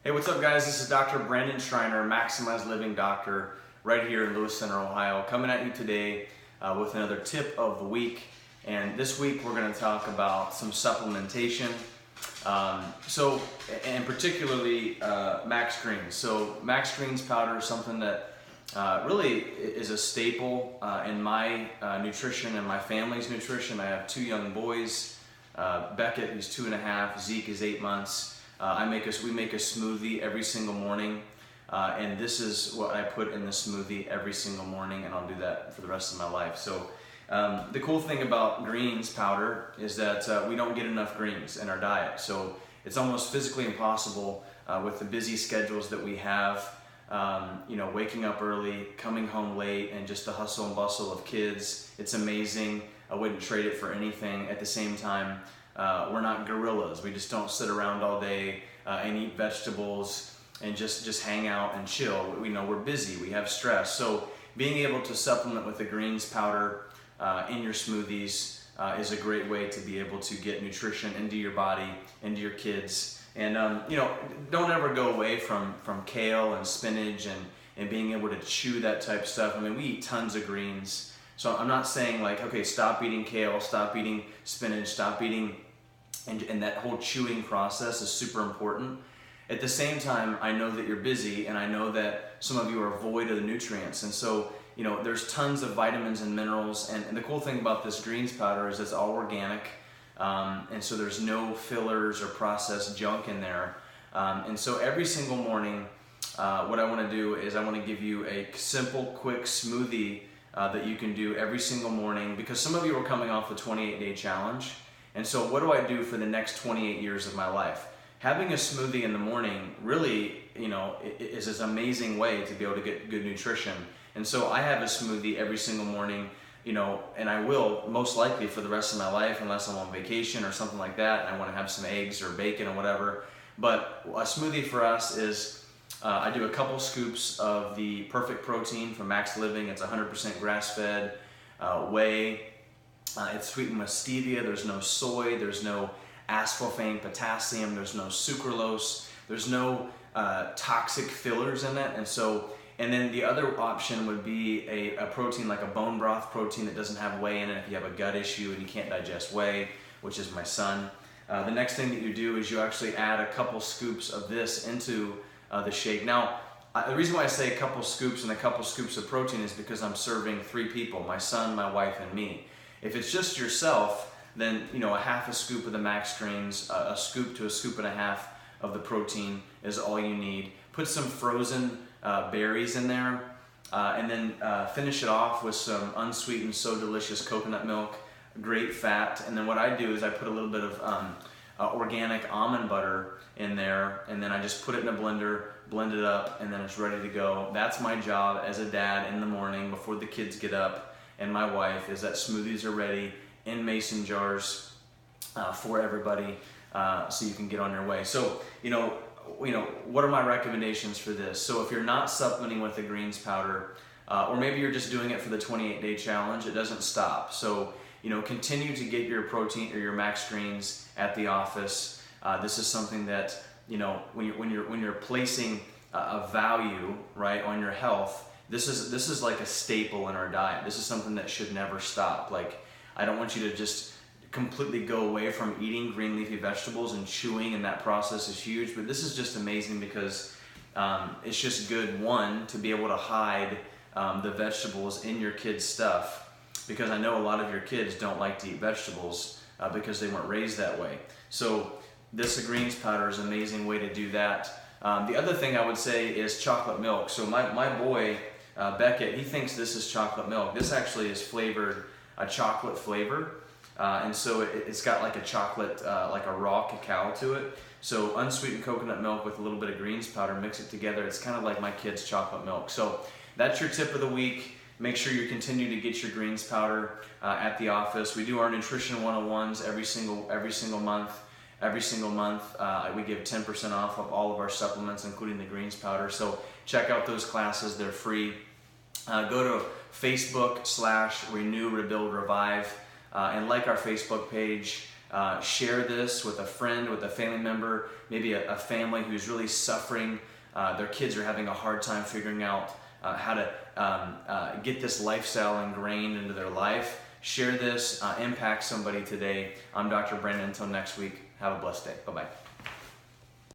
Hey, what's up guys? This is Dr. Brandon Schreiner, Maximize Living Doctor, right here in Lewis Center, Ohio, coming at you today with another tip of the week. And this week we're going to talk about some supplementation. And particularly Max Greens. So Max Greens powder is something that really is a staple in my nutrition and my family's nutrition. I have two young boys. Beckett, he's 2.5, Zeke is 8 months. We make a smoothie every single morning, and this is what I put in the smoothie every single morning, and I'll do that for the rest of my life. So the cool thing about greens powder is that we don't get enough greens in our diet. So it's almost physically impossible with the busy schedules that we have, waking up early, coming home late, and just the hustle and bustle of kids. It's amazing. I wouldn't trade it for anything. At the same time, we're not gorillas. We just don't sit around all day and eat vegetables and just hang out and chill. We're busy, we have stress. So being able to supplement with the greens powder in your smoothies is a great way to be able to get nutrition into your body, into your kids. And don't ever go away from kale and spinach and being able to chew that type of stuff. I mean, we eat tons of greens. So I'm not saying like, okay, stop eating kale, stop eating spinach, stop eating, and that whole chewing process is super important. At the same time, I know that you're busy, and I know that some of you are void of the nutrients. And so, there's tons of vitamins and minerals. And the cool thing about this greens powder is it's all organic. And so there's no fillers or processed junk in there. And so every single morning, what I want to do is I want to give you a simple, quick smoothie that you can do every single morning, because some of you are coming off the 28-day challenge. And so what do I do for the next 28 years of my life? Having a smoothie in the morning really, is this amazing way to be able to get good nutrition. And so I have a smoothie every single morning, and I will most likely for the rest of my life, unless I'm on vacation or something like that, and I want to have some eggs or bacon or whatever. But a smoothie for us is, I do a couple scoops of the Perfect Protein from Max Living. It's 100% grass-fed whey. It's sweetened with stevia. There's no soy. There's no aspartame, potassium. There's no sucralose. There's no toxic fillers in it. And then the other option would be a protein like a bone broth protein that doesn't have whey in it if you have a gut issue and you can't digest whey, which is my son. The next thing that you do is you actually add a couple scoops of this into the shake. Now, the reason why I say a couple scoops and a couple scoops of protein is because I'm serving 3 people, my son, my wife, and me. If it's just yourself, then a half a scoop of the Max Greens, a scoop to a scoop and a half of the protein is all you need. Put some frozen berries in there, and then finish it off with some unsweetened, so delicious coconut milk, great fat. And then what I do is I put a little bit of organic almond butter in there, and then I just put it in a blender, blend it up, and then it's ready to go. That's my job as a dad in the morning before the kids get up, and my wife, is that smoothies are ready in mason jars for everybody, so you can get on your way. So, what are my recommendations for this? So if you're not supplementing with the greens powder, or maybe you're just doing it for the 28-day challenge, it doesn't stop. So, continue to get your protein or your Max Greens at the office. This is something that, when you're placing a value, right, on your health, this is like a staple in our diet. This is something that should never stop. Like, I don't want you to just completely go away from eating green leafy vegetables and chewing, and that process is huge. But this is just amazing because it's just good, one, to be able to hide the vegetables in your kids' stuff, because I know a lot of your kids don't like to eat vegetables because they weren't raised that way. So this greens powder is an amazing way to do that. The other thing I would say is chocolate milk. So my boy, Beckett, he thinks this is chocolate milk. This actually is flavored a chocolate flavor. And so it's got like a chocolate, like a raw cacao to it. So unsweetened coconut milk with a little bit of greens powder, mix it together. It's kind of like my kids' chocolate milk. So that's your tip of the week. Make sure you continue to get your greens powder at the office. We do our nutrition 101s every single month. Every single month, we give 10% off of all of our supplements, including the greens powder. So check out those classes, they're free. Go to Facebook /Renew, Rebuild, Revive, and like our Facebook page. share this with a friend, with a family member, maybe a family who's really suffering. Their kids are having a hard time figuring out how to get this lifestyle ingrained into their life. Share this, impact somebody today. I'm Dr. Brandon. Until next week, have a blessed day. Bye-bye.